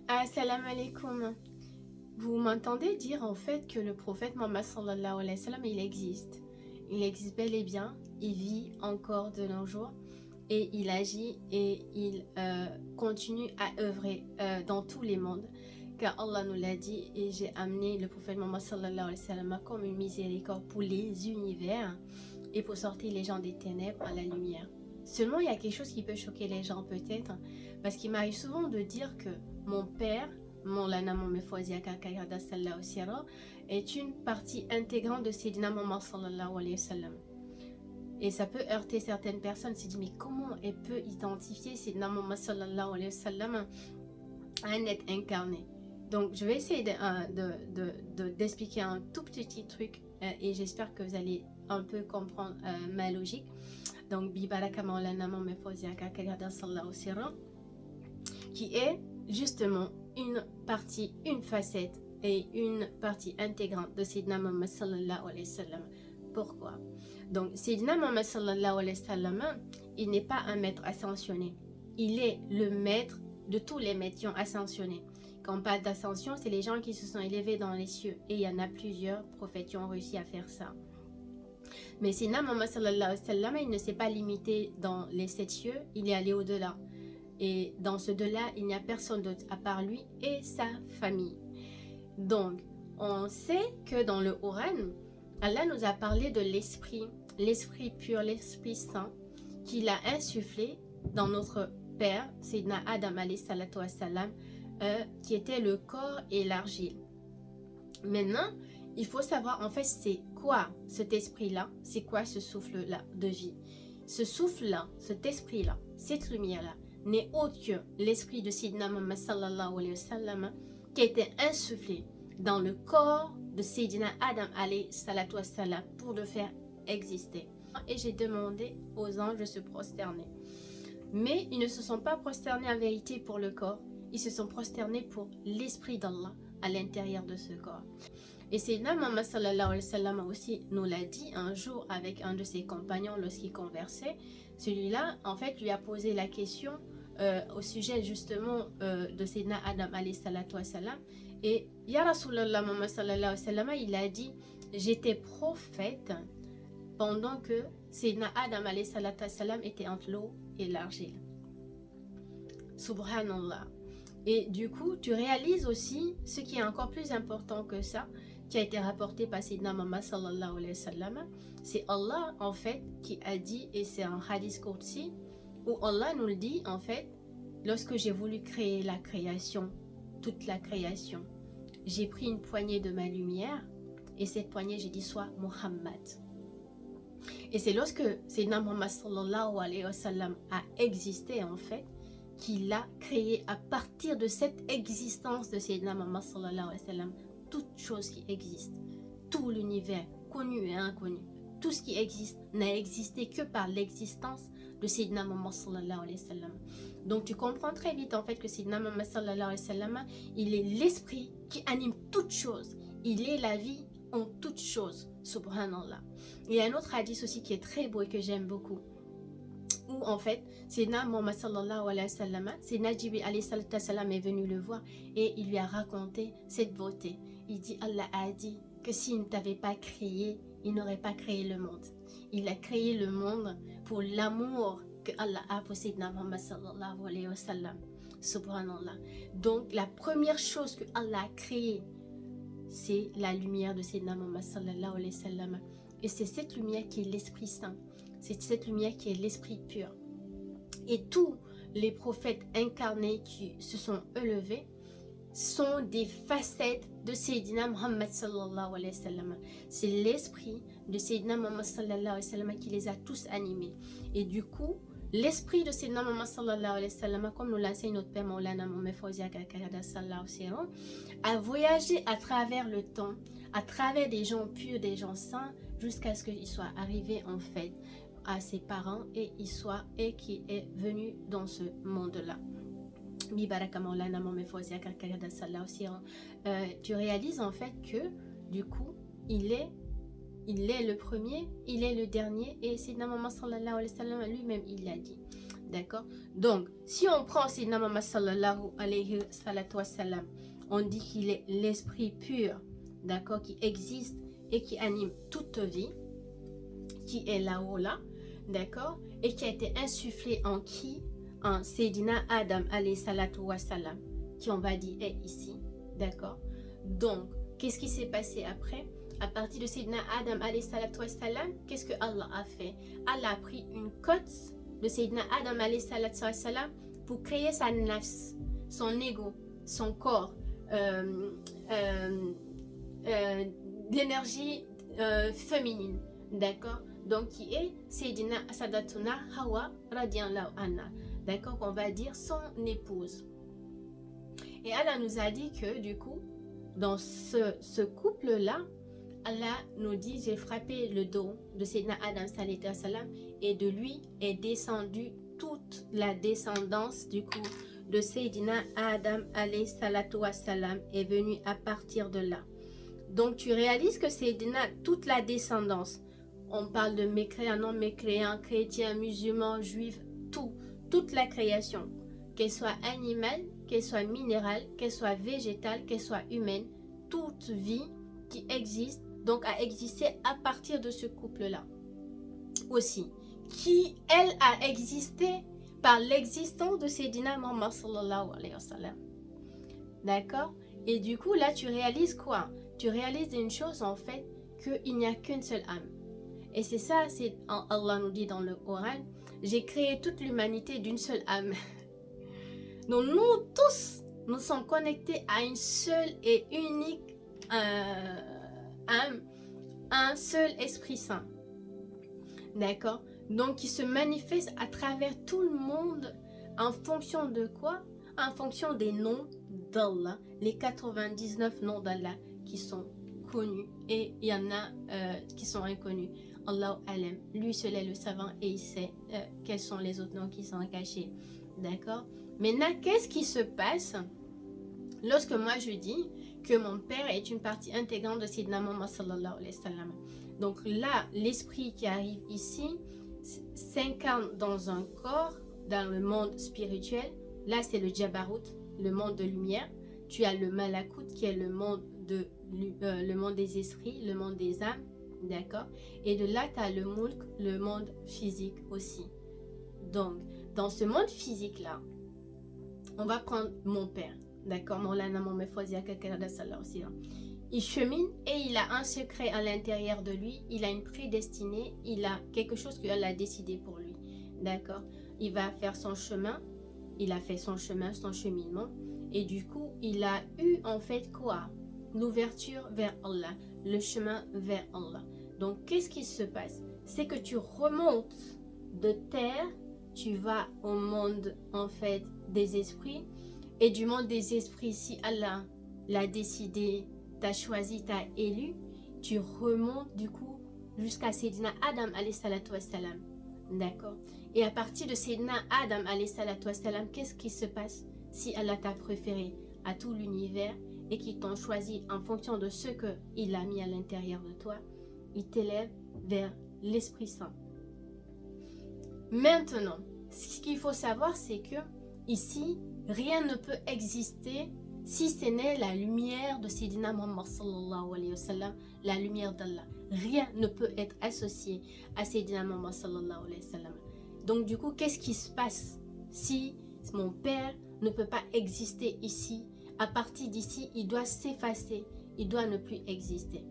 Assalamu alaikum. Vous m'entendez dire en fait que le prophète Mohammed sallallahu alayhi wa sallam, il existe. Il existe bel et bien, il vit encore de nos jours et il agit et il continue à œuvrer dans tous les mondes. Car Allah nous l'a dit et j'ai amené le prophète Mohammed sallallahu alayhi wa sallam comme une miséricorde pour les univers et pour sortir les gens des ténèbres à la lumière. Seulement, il y a quelque chose qui peut choquer les gens peut-être, parce qu'il m'arrive souvent de dire que mon père, Maulana Mohamed Fawzi Akakayada sallallahu sirra, est une partie intégrante de Sayyidina Muhammad sallallahu alayhi wa sallam. Et ça peut heurter certaines personnes, se disent mais comment elle peut identifier Sayyidina Muhammad sallallahu alayhi wa sallam à un être incarné. Donc je vais essayer d'expliquer un tout petit truc et j'espère que vous allez un peu comprendre ma logique. Donc Bibaraka Maulana Mohamed Fawzi Akakayada sallallahu sirra, qui est justement une partie, une facette et une partie intégrante de Sayyidina Muhammad sallallahu alayhi wa sallam. Pourquoi? Donc Sayyidina Muhammad sallallahu alayhi wa sallam, il n'est pas un maître ascensionné. Il est le maître de tous les maîtres qui ont ascensionné. Quand on parle d'ascension, c'est les gens qui se sont élevés dans les cieux. Et il y en a plusieurs prophètes qui ont réussi à faire ça. Mais Sayyidina Muhammad sallallahu alayhi wa sallam, il ne s'est pas limité dans les 7 cieux, il est allé au-delà. Et dans ce delà, il n'y a personne d'autre à part lui et sa famille. Donc, on sait que dans le Coran, Allah nous a parlé de l'esprit pur, l'esprit saint, qu'il a insufflé dans notre père, Sayyidina Adam alayhi salatu wassalam, qui était le corps et l'argile. Maintenant, il faut savoir en fait c'est quoi cet esprit-là, c'est quoi ce souffle-là de vie. Ce souffle-là, cet esprit-là, cette lumière-là, n'est autre que l'esprit de Sayyidina Muhammad sallallahu alayhi wa sallam qui a été insufflé dans le corps de Sayyidina Adam alayhi salatu wa sallam pour le faire exister. Et j'ai demandé aux anges de se prosterner. Mais ils ne se sont pas prosternés en vérité pour le corps, ils se sont prosternés pour l'esprit d'Allah à l'intérieur de ce corps. Et Sayyidina Muhammad sallallahu alayhi wa sallam aussi nous l'a dit un jour avec un de ses compagnons lorsqu'il conversait. Celui-là, en fait, lui a posé la question au sujet justement de Sayyidina Adam alayhi salatu wa sallam. Et Ya Rasulallah Muhammad sallallahu alayhi wa sallam, il a dit j'étais prophète pendant que Sayyidina Adam alayhi salatu wa sallam était entre l'eau et l'argile. Subhanallah. Et du coup, tu réalises aussi ce qui est encore plus important que ça, qui a été rapporté par Sayyidina Muhammad sallallahu alayhi wa sallam. C'est Allah en fait qui a dit, et c'est un hadith qudsi, où Allah nous le dit en fait, lorsque j'ai voulu créer la création, toute la création, j'ai pris une poignée de ma lumière, et cette poignée j'ai dit soit Muhammad. Et c'est lorsque Sayyidina Muhammad sallallahu alayhi wa sallam a existé en fait, qu'il a créé à partir de cette existence de Sayyidina Muhammad sallallahu alayhi wa sallam, toute chose qui existe, tout l'univers, connu et inconnu, tout ce qui existe n'a existé que par l'existence de Sayyidina Muhammad sallallahu alayhi wa sallam. Donc tu comprends très vite en fait que Sayyidina Muhammad sallallahu alayhi wa sallam, il est l'esprit qui anime toute chose, il est la vie en toute chose, subhanallah. Il y a un autre hadith aussi qui est très beau et que j'aime beaucoup, où en fait, Sayyidina Muhammad sallallahu alayhi wa sallam, Sayyidina Jibril alayhi salatu wa sallam est venu le voir et il lui a raconté cette beauté. Il dit, Allah a dit que s'il ne t'avait pas créé, il n'aurait pas créé le monde. Il a créé le monde pour l'amour que Allah a pour Sayyidina Muhammad sallallahu alayhi wa sallam. Subhanallah. Donc la première chose que Allah a créée, c'est la lumière de Sayyidina Muhammad sallallahu alayhi wa sallam. Et c'est cette lumière qui est l'Esprit Saint. C'est cette lumière qui est l'Esprit pur. Et tous les prophètes incarnés qui se sont élevés sont des facettes de Sayyidina Muhammad sallallahu alayhi wa sallam. C'est l'esprit de Sayyidina Muhammad sallallahu alayhi wa sallam qui les a tous animés. Et du coup, l'esprit de Sayyidina Muhammad sallallahu alayhi wa sallam, comme nous l'enseigne notre père Maulana Mohamed Fawzi Akakayada sallallahu sirra, a voyagé à travers le temps, à travers des gens purs, des gens saints, jusqu'à ce qu'il soit arrivé en fait à ses parents et qui est venu dans ce monde-là. Tu réalises en fait que du coup il est le premier, il est le dernier et Sayyidina Muhammad sallallahu alayhi wa sallam lui-même il l'a dit. D'accord? Donc, si on prend Sayyidina Muhammad sallallahu alayhi wa sallam, on dit qu'il est l'esprit pur, d'accord, qui existe et qui anime toute vie, qui est là-haut là, d'accord, et qui a été insufflé en qui? En Sayyidina Adam alayhi wa sallam, qui on va dire est ici, d'accord? Donc, qu'est-ce qui s'est passé après? À partir de Sayyidina Adam alayhi wa sallam, qu'est-ce que Allah a fait? Allah a pris une cote de Sayyidina Adam alayhi wa sallam pour créer sa nafs, son ego, son corps, l'énergie féminine, d'accord? Donc qui est Sayyidina Sadatuna Hawa radiallahu anha, d'accord, qu'on va dire son épouse. Et Allah nous a dit que du coup, dans ce couple-là, Allah nous dit, j'ai frappé le dos de Sayyidina Adam sallallahu alayhi wa sallam, et de lui est descendue toute la descendance du coup de Sayyidina Adam alayhi wa sallam est venue à partir de là. Donc tu réalises que Sayyidina, toute la descendance, on parle de mécréants, non mécréants, chrétiens, musulmans, juifs, toute la création, qu'elle soit animale, qu'elle soit minérale, qu'elle soit végétale, qu'elle soit humaine, toute vie qui existe, donc a existé à partir de ce couple-là. Aussi, qui, elle, a existé par l'existence de Sayyidina Muhammad sallallahu alayhi wa sallam. D'accord? Et du coup, là, tu réalises quoi? Tu réalises une chose, en fait, qu'il n'y a qu'une seule âme. Et c'est ça, Allah nous dit dans le Coran, j'ai créé toute l'humanité d'une seule âme. Donc nous tous, nous sommes connectés à une seule et unique âme, un seul Esprit Saint. D'accord? Donc qui se manifeste à travers tout le monde en fonction de quoi? En fonction des noms d'Allah, les 99 noms d'Allah qui sont connus et il y en a qui sont inconnus. Allahu alam, lui seul est le savant et il sait quels sont les autres noms qui sont cachés. D'accord? Maintenant, qu'est-ce qui se passe lorsque moi je dis que mon père est une partie intégrante de Sayyidina Muhammad sallallahu alayhi wa sallam? Donc là, l'esprit qui arrive ici s'incarne dans un corps, dans le monde spirituel. Là, c'est le Jabarut, le monde de lumière. Tu as le Malakut qui est le monde des esprits, le monde des âmes. D'accord? Et de là, tu as le Mulk, le monde physique aussi. Donc, dans ce monde physique-là, on va prendre mon père. D'accord? Il chemine et il a un secret à l'intérieur de lui. Il a une prédestinée. Il a quelque chose que Allah a décidé pour lui. D'accord? Il va faire son chemin. Il a fait son chemin, son cheminement. Et du coup, il a eu en fait quoi? L'ouverture vers Allah, le chemin vers Allah. Donc, qu'est-ce qui se passe? C'est que tu remontes de terre, tu vas au monde en fait des esprits. Et du monde des esprits, si Allah l'a décidé, t'a choisi, t'a élu, tu remontes du coup jusqu'à Sayyidina Adam alayhi salatu wassalam. D'accord? Et à partir de Sayyidina Adam alayhi salatu wassalam, qu'est-ce qui se passe si Allah t'a préféré à tout l'univers et qu'ils t'ont choisi en fonction de ce qu'il a mis à l'intérieur de toi? Il t'élève vers l'Esprit Saint. Maintenant, ce qu'il faut savoir, c'est que ici, rien ne peut exister si ce n'est la lumière de Sayyidina Muhammad sallallahu alayhi wa sallam, la lumière d'Allah. Rien ne peut être associé à Sayyidina Muhammad sallallahu alayhi wa sallam. Donc du coup, qu'est-ce qui se passe si mon père ne peut pas exister ici? À partir d'ici, il doit s'effacer, il doit ne plus exister.